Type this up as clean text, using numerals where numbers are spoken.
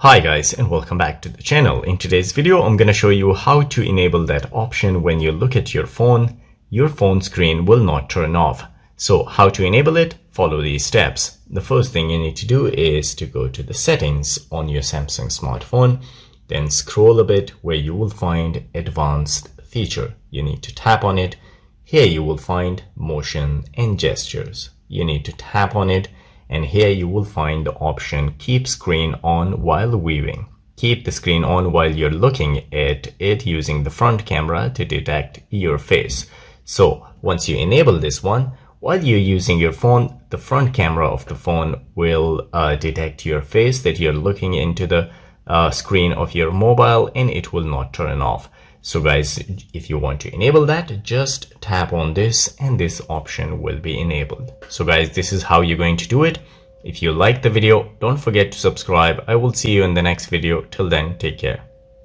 Hi guys, and welcome back to the channel. In today's video, I'm going to show you how to enable that option when you look at your phone screen will not turn off. So how to enable it? Follow these steps. The first thing you need to do is to go to the settings on your Samsung smartphone, then scroll a bit where you will find advanced feature. You need to tap on it. Here you will find motion and gestures. You need to tap on it. And here you will find the option keep screen on while viewing. Keep the screen on while you're looking at it using the front camera to detect your face. So once you enable this one, while you're using your phone, the front camera of the phone will detect your face, that you're looking into the screen of your mobile, and it will not turn off. So guys, if you want to enable that, just tap on this and this option will be enabled. So guys, this is how you're going to do it. If you like the video, don't forget to subscribe. I will see you in the next video. Till then, take care.